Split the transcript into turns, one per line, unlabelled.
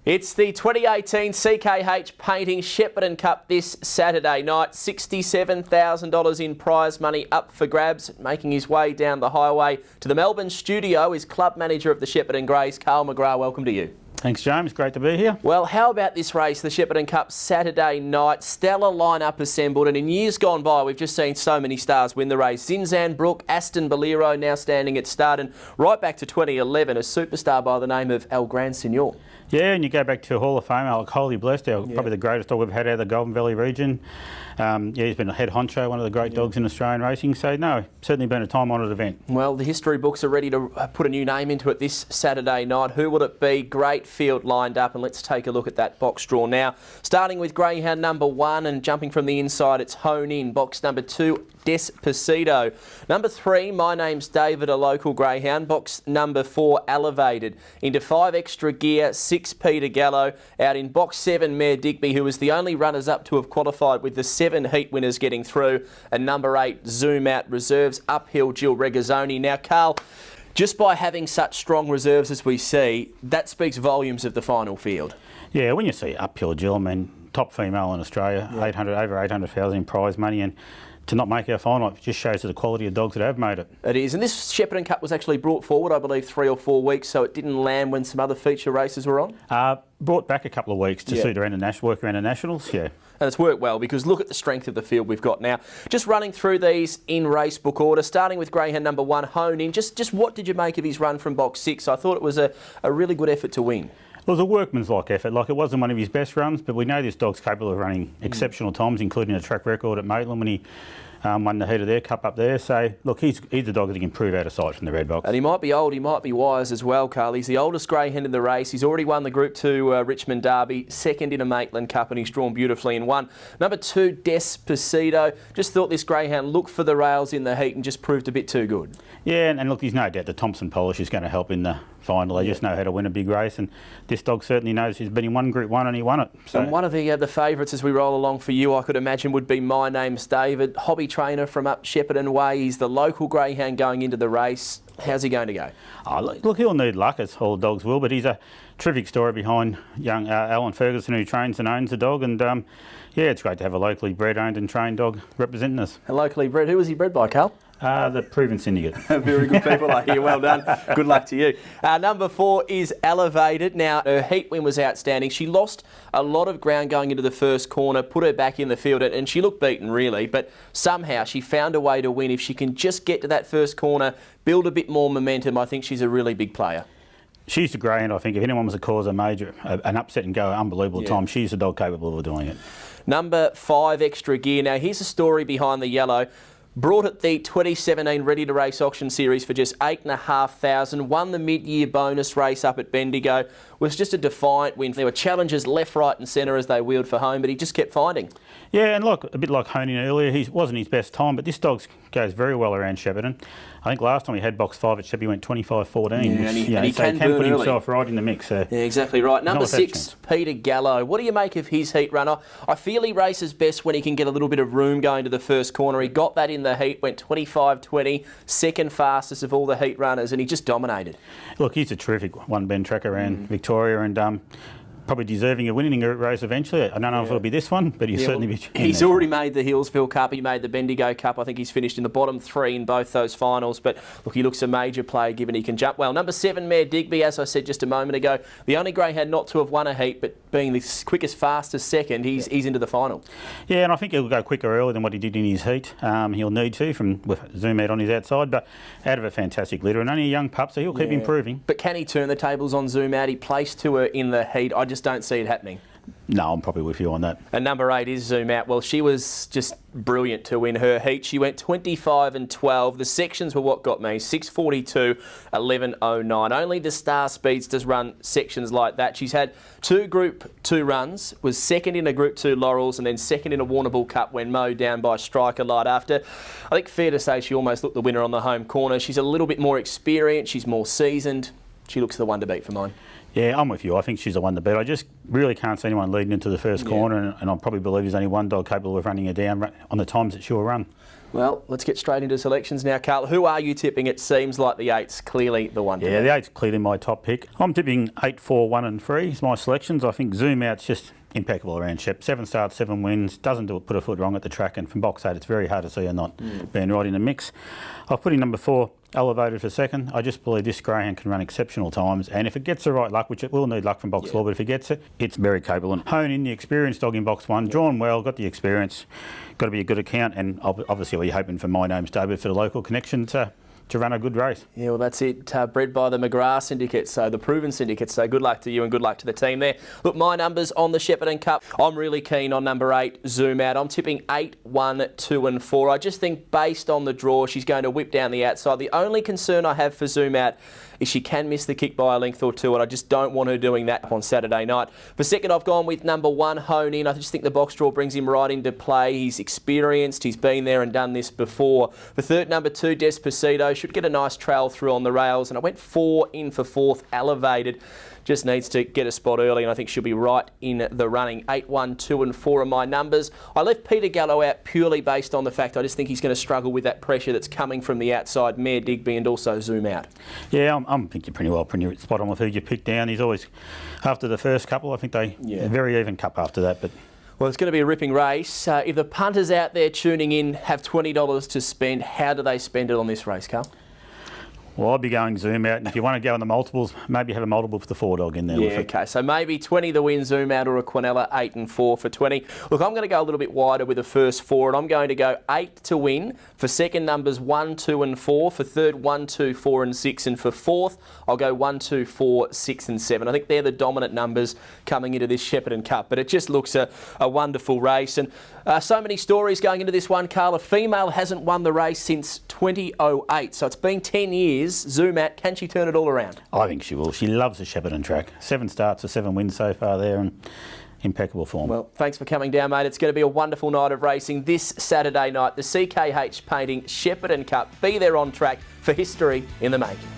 It's the 2018 CKH Painting Shepparton Cup this Saturday night. $67,000 in prize money up for grabs. Making his way down the highway to the Melbourne studio is club manager of the Shepparton Greys, Carl McGrath. Welcome to you.
Thanks, James. Great to be here.
Well, how about this race, the Shepparton Cup Saturday night? Stellar lineup assembled, and in years gone by, we've just seen so many stars win the race. Zinzan Brook, Aston Bolero now standing at start, and right back to 2011, a superstar by the name of El Gran Senor.
Yeah, and you go back to Hall of Fame, Alec Holy Blessed, probably the greatest dog we've had out of the Golden Valley region. He's been a head honcho, one of the great dogs in Australian racing, so no, certainly been a time-honoured event.
Well, the history books are ready to put a new name into it this Saturday night. Who will it be? Great field lined up, and let's take a look at that box draw now. Starting with Greyhound number 1 and jumping from the inside, it's Hone In. Box number 2, Despacito. Number 3, My Name's David, a local greyhound. Box number 4, Elevated. Into 5 Extra Gear, 6 Peter Gallo. Out in box 7, Mare Digby, who was the only runners-up to have qualified with the 7 heat winners getting through. And number 8, Zoom Out. Reserves uphill, Jill Regazzoni. Now, Carl, just by having such strong reserves as we see, that speaks volumes of the final field.
Yeah, when you see uphill, Jill, I mean, top female in Australia, over 800,000 in prize money, and to not make our final, it just shows the quality of dogs that have made it. It
is, and this Shepparton Cup was actually brought forward, I believe, 3 or 4 weeks, so it didn't land when some other feature races were on?
Brought back a couple of weeks to suit around the work around the Nationals, yeah.
And it's worked well, because look at the strength of the field we've got now. Just running through these in race book order, starting with Greyhound number 1, Hone In. Just what did you make of his run from box 6? I thought it was a really good effort to win.
It was a workman's-like effort. Like, it wasn't one of his best runs, but we know this dog's capable of running exceptional times, including a track record at Maitland when he won the heat of their cup up there. So, look, he's a dog that can prove out of sight from the red box.
And he might be old, he might be wise as well, Carl. He's the oldest greyhound in the race. He's already won the Group 2 Richmond Derby, second in a Maitland Cup, and he's drawn beautifully in 1. Number 2, Despacito. Just thought this greyhound looked for the rails in the heat and just proved a bit too good.
Yeah, and look, there's no doubt the Thompson polish is going to help in the final. They just know how to win a big race, and this dog certainly knows he's been in one Group 1 and he won it. So.
And one of the favourites as we roll along for you, I could imagine, would be My Name's David, hobby trainer from up Shepparton Way. He's the local greyhound going into the race. How's he going to go?
Oh, look, he'll need luck, as all dogs will, but he's a terrific story behind young Alan Ferguson, who trains and owns the dog, and yeah, it's great to have a locally bred, owned and trained dog representing us.
A locally bred, who was he bred by, Carl?
The Proven Syndicate.
Very good people, I hear. Well done. Good luck to you. Number 4 is Elevated. Now, her heat win was outstanding. She lost a lot of ground going into the first corner, put her back in the field, and she looked beaten, really, but somehow she found a way to win. If she can just get to that first corner, build a bit more momentum, I think she's a really big player.
She's a greyhound, I think. If anyone was to cause an upset and go an unbelievable time, she's a dog capable of doing it. Number
5, Extra Gear. Now, here's a story behind the yellow. Brought at the 2017 Ready to Race auction series for just $8,500. Won the mid-year bonus race up at Bendigo. Was just a defiant win. There were challenges left, right and centre as they wheeled for home, but he just kept finding. Yeah, and look, a bit like Hone In earlier, he wasn't his best time, but this dog goes very well around Shepparton. I think last time he had box 5 at Shepparton, he went 25-14. Yeah, and he can
put himself right in the mix. So
yeah, exactly right. Number 6, Peter Gallo. What do you make of his heat runner? I feel he races best when he can get a little bit of room going to the first corner. He got that in the heat, went 25-20, second fastest of all the heat runners, and he just dominated.
Look, he's a terrific one-bend track around Victoria, and probably deserving of winning a race eventually. I don't know if it'll be this one, but he'll certainly be.
He's already made the Hillsville Cup, he made the Bendigo Cup. I think he's finished in the bottom 3 in both those finals, but look, he looks a major player given he can jump well. Number 7, Mare Digby, as I said just a moment ago, the only greyhound not to have won a heat, but being the quickest, fastest second, he's into the final.
Yeah, and I think he'll go quicker early than what he did in his heat. He'll need to, with Zoom Out on his outside, but out of a fantastic litter, and only a young pup, so he'll keep improving.
But can he turn the tables on Zoom Out? He placed to her in the heat. I just don't see it happening.
No, I'm probably with you on that.
And number 8 is Zoom Out. Well, she was just brilliant to win her heat. She went 25-12. The sections were what got me. 6:42, 11:09. Only the Star Speedsters run sections like that. She's had 2 Group 2 runs, was second in a Group 2 Laurels, and then second in a Warrnambool Cup when mowed down by Striker Light after. I think fair to say she almost looked the winner on the home corner. She's a little bit more experienced. She's more seasoned. She looks the one to beat for mine.
Yeah, I'm with you. I think she's the one to beat. I just really can't see anyone leading into the first corner, and I probably believe there's only one dog capable of running her down on the times that she'll run.
Well, let's get straight into selections now, Carl. Who are you tipping? It seems like the 8's clearly the one.
Yeah, the 8's clearly my top pick. I'm tipping 8, 4, 1 and 3 is my selections. I think Zoom Out's just impeccable around Shep. 7 starts, 7 wins, doesn't put a foot wrong at the track, and from box 8 it's very hard to see her not being right in the mix. I've put in number 4, Elevated for second. I just believe this greyhound can run exceptional times, and if it gets the right luck, which it will need luck from box 4, but if it gets it, it's very capable. And hone in the experienced dog in box 1, drawn well, got the experience, got to be a good account, and obviously we're hoping for My Name's David for the local connection to run a good race.
Yeah, well, that's it. Bred by the McGrath syndicate, so the proven syndicate. So good luck to you and good luck to the team there. Look, my numbers on the Shepparton Cup. I'm really keen on number 8, Zoom Out. I'm tipping 8, 1, 2 and 4. I just think based on the draw, she's going to whip down the outside. The only concern I have for Zoom Out is she can miss the kick by a length or two, and I just don't want her doing that on Saturday night. For second, I've gone with number 1, Hone In. I just think the box draw brings him right into play. He's experienced. He's been there and done this before. For third, number 2, Despacito. Should get a nice trail through on the rails, and I went 4 in for fourth, Elevated. Just needs to get a spot early, and I think she'll be right in the running. 8, 1, 2 and 4 are my numbers. I left Peter Gallo out purely based on the fact I just think he's going to struggle with that pressure that's coming from the outside, Mare Digby and also Zoom Out.
Yeah, I think you're pretty spot on with who you pick down. He's always, after the first couple, I think they're very even cup after that. But
well, it's going to be a ripping race. If the punters out there tuning in have $20 to spend, how do they spend it on this race, Carl?
Well, I'd be going Zoom Out, and if you want to go on the multiples, maybe have a multiple for the 4 dog in there.
Yeah, okay, so maybe 20 the win, Zoom Out, or a Quinella, 8 and 4 for 20. Look, I'm going to go a little bit wider with the first 4, and I'm going to go 8 to win. For second, numbers 1, 2 and 4. For third, 1, 2, 4 and 6. And for fourth, I'll go 1, 2, 4, 6 and 7. I think they're the dominant numbers coming into this Shepparton Cup, but it just looks a wonderful race. And so many stories going into this one, Carl. A female hasn't won the race since 2008, so it's been 10 years. Zoom Out, can she turn it all around?
I think she will. She loves the Shepparton track. 7 starts for 7 wins so far there, and impeccable form.
Well, thanks for coming down, mate. It's going to be a wonderful night of racing this Saturday night. The CKH Painting Shepparton Cup. Be there on track for history in the making.